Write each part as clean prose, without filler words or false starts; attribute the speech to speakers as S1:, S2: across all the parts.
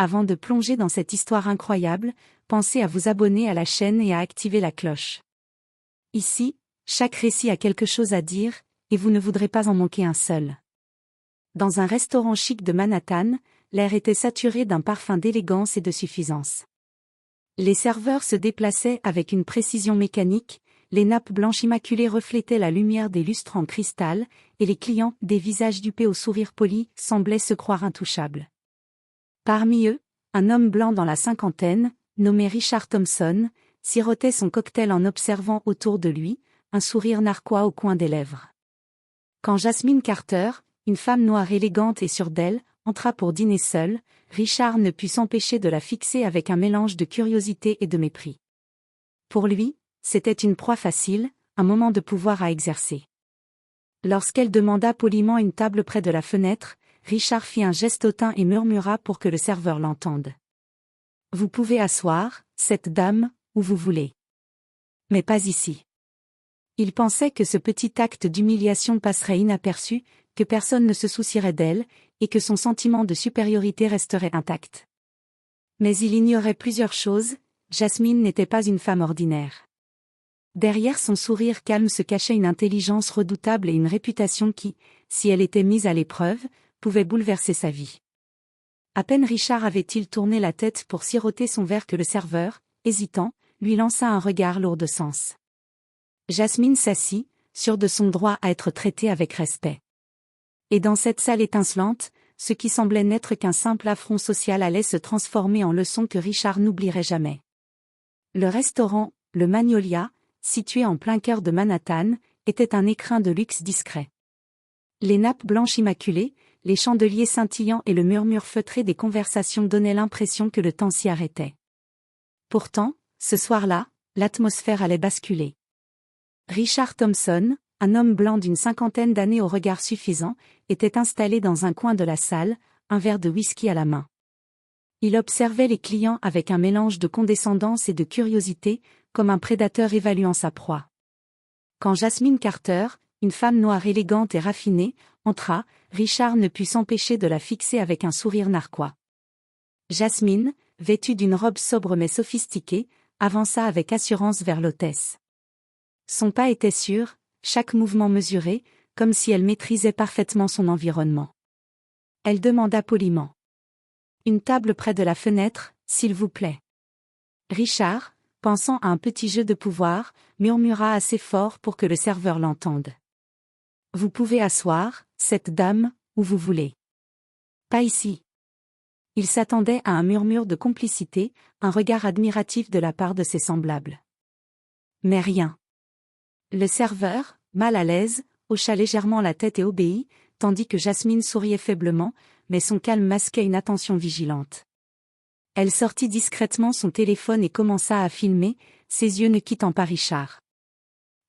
S1: Avant de plonger dans cette histoire incroyable, pensez à vous abonner à la chaîne et à activer la cloche. Ici, chaque récit a quelque chose à dire, et vous ne voudrez pas en manquer un seul. Dans un restaurant chic de Manhattan, l'air était saturé d'un parfum d'élégance et de suffisance. Les serveurs se déplaçaient avec une précision mécanique, les nappes blanches immaculées reflétaient la lumière des lustres en cristal, et les clients, des visages dupés au sourire poli, semblaient se croire intouchables. Parmi eux, un homme blanc dans la cinquantaine, nommé Richard Thompson, sirotait son cocktail en observant autour de lui, un sourire narquois au coin des lèvres. Quand Jasmine Carter, une femme noire élégante et sûre d'elle, entra pour dîner seule, Richard ne put s'empêcher de la fixer avec un mélange de curiosité et de mépris. Pour lui, c'était une proie facile, un moment de pouvoir à exercer. Lorsqu'elle demanda poliment une table près de la fenêtre, Richard fit un geste hautain et murmura pour que le serveur l'entende. « Vous pouvez asseoir, cette dame, où vous voulez. Mais pas ici. » Il pensait que ce petit acte d'humiliation passerait inaperçu, que personne ne se soucierait d'elle, et que son sentiment de supériorité resterait intact. Mais il ignorait plusieurs choses, Jasmine n'était pas une femme ordinaire. Derrière son sourire calme se cachait une intelligence redoutable et une réputation qui, si elle était mise à l'épreuve, pouvait bouleverser sa vie. À peine Richard avait-il tourné la tête pour siroter son verre que le serveur, hésitant, lui lança un regard lourd de sens. Jasmine s'assit, sûre de son droit à être traitée avec respect. Et dans cette salle étincelante, ce qui semblait n'être qu'un simple affront social allait se transformer en leçon que Richard n'oublierait jamais. Le restaurant, le Magnolia, situé en plein cœur de Manhattan, était un écrin de luxe discret. Les nappes blanches immaculées, les chandeliers scintillants et le murmure feutré des conversations donnaient l'impression que le temps s'y arrêtait. Pourtant, ce soir-là, l'atmosphère allait basculer. Richard Thompson, un homme blanc d'une cinquantaine d'années au regard suffisant, était installé dans un coin de la salle, un verre de whisky à la main. Il observait les clients avec un mélange de condescendance et de curiosité, comme un prédateur évaluant sa proie. Quand Jasmine Carter, une femme noire élégante et raffinée, entra, Richard ne put s'empêcher de la fixer avec un sourire narquois. Jasmine, vêtue d'une robe sobre mais sophistiquée, avança avec assurance vers l'hôtesse. Son pas était sûr, chaque mouvement mesuré, comme si elle maîtrisait parfaitement son environnement. Elle demanda poliment. « Une table près de la fenêtre, s'il vous plaît. » Richard, pensant à un petit jeu de pouvoir, murmura assez fort pour que le serveur l'entende. « Vous pouvez asseoir, cette dame, où vous voulez. Pas ici. » Il s'attendait à un murmure de complicité, un regard admiratif de la part de ses semblables. Mais rien. Le serveur, mal à l'aise, hocha légèrement la tête et obéit, tandis que Jasmine souriait faiblement, mais son calme masquait une attention vigilante. Elle sortit discrètement son téléphone et commença à filmer, ses yeux ne quittant pas Richard.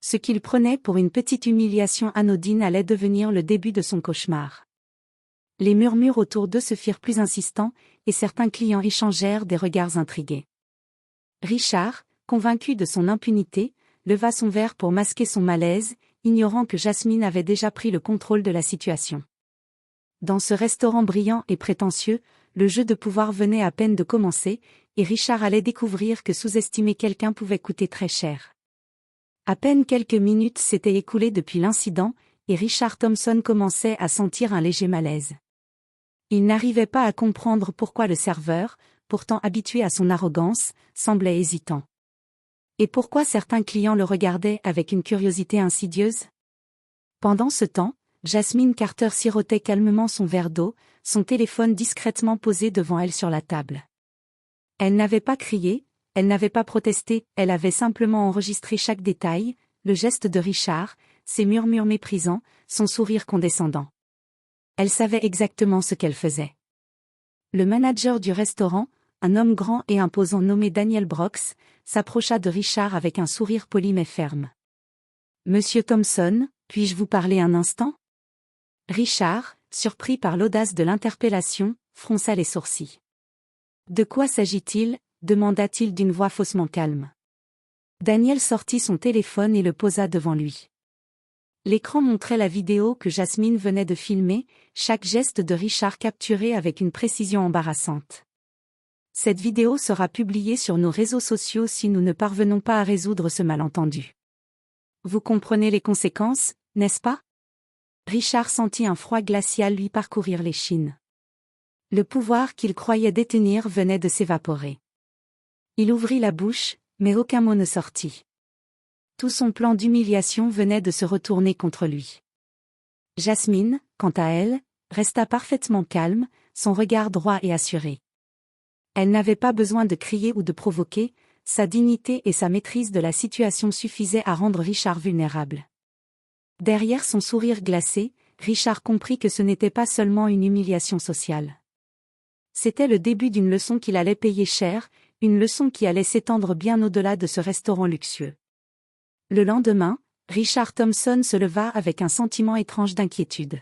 S1: Ce qu'il prenait pour une petite humiliation anodine allait devenir le début de son cauchemar. Les murmures autour d'eux se firent plus insistants, et certains clients échangèrent des regards intrigués. Richard, convaincu de son impunité, leva son verre pour masquer son malaise, ignorant que Jasmine avait déjà pris le contrôle de la situation. Dans ce restaurant brillant et prétentieux, le jeu de pouvoir venait à peine de commencer, et Richard allait découvrir que sous-estimer quelqu'un pouvait coûter très cher. À peine quelques minutes s'étaient écoulées depuis l'incident, et Richard Thompson commençait à sentir un léger malaise. Il n'arrivait pas à comprendre pourquoi le serveur, pourtant habitué à son arrogance, semblait hésitant. Et pourquoi certains clients le regardaient avec une curiosité insidieuse? Pendant ce temps, Jasmine Carter sirotait calmement son verre d'eau, son téléphone discrètement posé devant elle sur la table. Elle n'avait pas crié, elle n'avait pas protesté, elle avait simplement enregistré chaque détail, le geste de Richard, ses murmures méprisants, son sourire condescendant. Elle savait exactement ce qu'elle faisait. Le manager du restaurant, un homme grand et imposant nommé Daniel Brooks, s'approcha de Richard avec un sourire poli mais ferme. « Monsieur Thompson, puis-je vous parler un instant ?» Richard, surpris par l'audace de l'interpellation, fronça les sourcils. « De quoi s'agit-il » demanda-t-il d'une voix faussement calme. Daniel sortit son téléphone et le posa devant lui. L'écran montrait la vidéo que Jasmine venait de filmer, chaque geste de Richard capturé avec une précision embarrassante. Cette vidéo sera publiée sur nos réseaux sociaux si nous ne parvenons pas à résoudre ce malentendu. Vous comprenez les conséquences, n'est-ce pas? Richard sentit un froid glacial lui parcourir l'échine. Le pouvoir qu'il croyait détenir venait de s'évaporer. Il ouvrit la bouche, mais aucun mot ne sortit. Tout son plan d'humiliation venait de se retourner contre lui. Jasmine, quant à elle, resta parfaitement calme, son regard droit et assuré. Elle n'avait pas besoin de crier ou de provoquer, sa dignité et sa maîtrise de la situation suffisaient à rendre Richard vulnérable. Derrière son sourire glacé, Richard comprit que ce n'était pas seulement une humiliation sociale. C'était le début d'une leçon qu'il allait payer cher, une leçon qui allait s'étendre bien au-delà de ce restaurant luxueux. Le lendemain, Richard Thompson se leva avec un sentiment étrange d'inquiétude.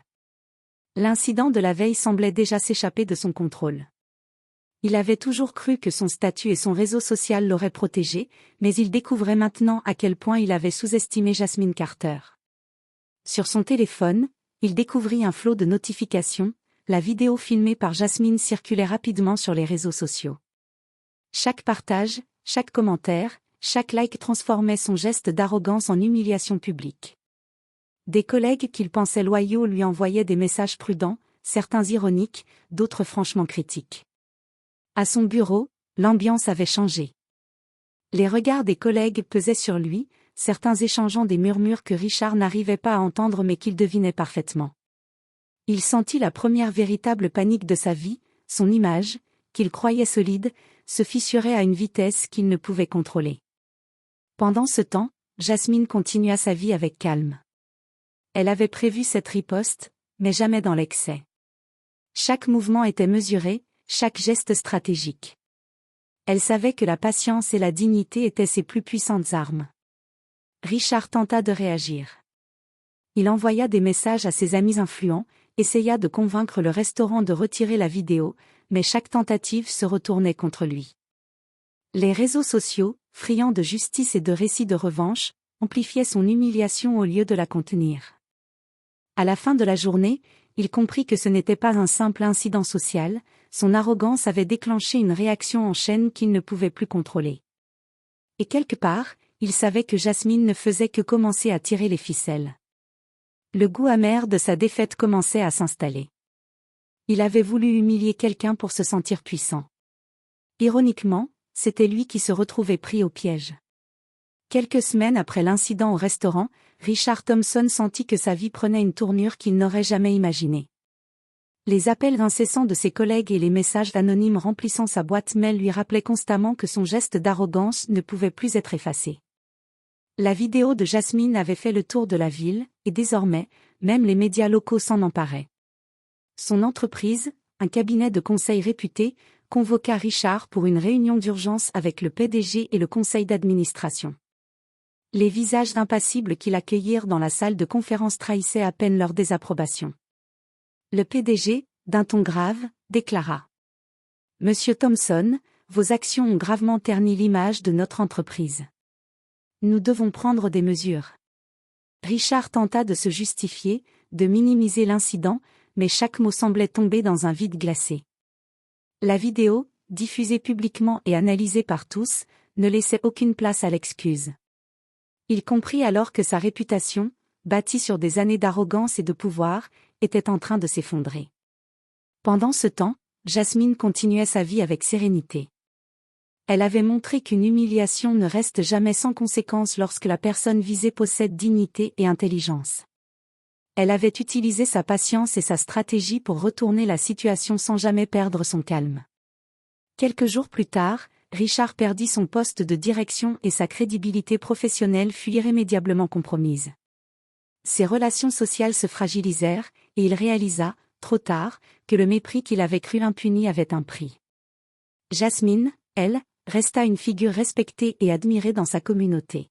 S1: L'incident de la veille semblait déjà s'échapper de son contrôle. Il avait toujours cru que son statut et son réseau social l'auraient protégé, mais il découvrait maintenant à quel point il avait sous-estimé Jasmine Carter. Sur son téléphone, il découvrit un flot de notifications, la vidéo filmée par Jasmine circulait rapidement sur les réseaux sociaux. Chaque partage, chaque commentaire, chaque like transformait son geste d'arrogance en humiliation publique. Des collègues qu'il pensait loyaux lui envoyaient des messages prudents, certains ironiques, d'autres franchement critiques. À son bureau, l'ambiance avait changé. Les regards des collègues pesaient sur lui, certains échangeant des murmures que Richard n'arrivait pas à entendre mais qu'il devinait parfaitement. Il sentit la première véritable panique de sa vie, son image, qu'il croyait solide, se fissurait à une vitesse qu'il ne pouvait contrôler. Pendant ce temps, Jasmine continua sa vie avec calme. Elle avait prévu cette riposte, mais jamais dans l'excès. Chaque mouvement était mesuré, chaque geste stratégique. Elle savait que la patience et la dignité étaient ses plus puissantes armes. Richard tenta de réagir. Il envoya des messages à ses amis influents, essaya de convaincre le restaurant de retirer la vidéo, mais chaque tentative se retournait contre lui. Les réseaux sociaux, friands de justice et de récits de revanche, amplifiaient son humiliation au lieu de la contenir. À la fin de la journée, il comprit que ce n'était pas un simple incident social, son arrogance avait déclenché une réaction en chaîne qu'il ne pouvait plus contrôler. Et quelque part, il savait que Jasmine ne faisait que commencer à tirer les ficelles. Le goût amer de sa défaite commençait à s'installer. Il avait voulu humilier quelqu'un pour se sentir puissant. Ironiquement, c'était lui qui se retrouvait pris au piège. Quelques semaines après l'incident au restaurant, Richard Thompson sentit que sa vie prenait une tournure qu'il n'aurait jamais imaginée. Les appels incessants de ses collègues et les messages anonymes remplissant sa boîte mail lui rappelaient constamment que son geste d'arrogance ne pouvait plus être effacé. La vidéo de Jasmine avait fait le tour de la ville, et désormais, même les médias locaux s'en emparaient. Son entreprise, un cabinet de conseil réputé, convoqua Richard pour une réunion d'urgence avec le PDG et le conseil d'administration. Les visages impassibles qui l'accueillirent dans la salle de conférence trahissaient à peine leur désapprobation. Le PDG, d'un ton grave, déclara : « Monsieur Thompson, vos actions ont gravement terni l'image de notre entreprise. Nous devons prendre des mesures. » Richard tenta de se justifier, de minimiser l'incident, mais chaque mot semblait tomber dans un vide glacé. La vidéo, diffusée publiquement et analysée par tous, ne laissait aucune place à l'excuse. Il comprit alors que sa réputation, bâtie sur des années d'arrogance et de pouvoir, était en train de s'effondrer. Pendant ce temps, Jasmine continuait sa vie avec sérénité. Elle avait montré qu'une humiliation ne reste jamais sans conséquence lorsque la personne visée possède dignité et intelligence. Elle avait utilisé sa patience et sa stratégie pour retourner la situation sans jamais perdre son calme. Quelques jours plus tard, Richard perdit son poste de direction et sa crédibilité professionnelle fut irrémédiablement compromise. Ses relations sociales se fragilisèrent, et il réalisa, trop tard, que le mépris qu'il avait cru impuni avait un prix. Jasmine, elle, resta une figure respectée et admirée dans sa communauté.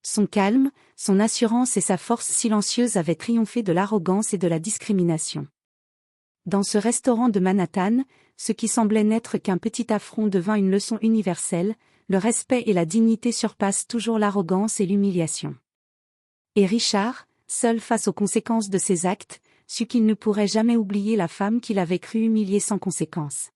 S1: Son calme, son assurance et sa force silencieuse avaient triomphé de l'arrogance et de la discrimination. Dans ce restaurant de Manhattan, ce qui semblait n'être qu'un petit affront devint une leçon universelle, le respect et la dignité surpassent toujours l'arrogance et l'humiliation. Et Richard, seul face aux conséquences de ses actes, sut qu'il ne pourrait jamais oublier la femme qu'il avait cru humilier sans conséquence.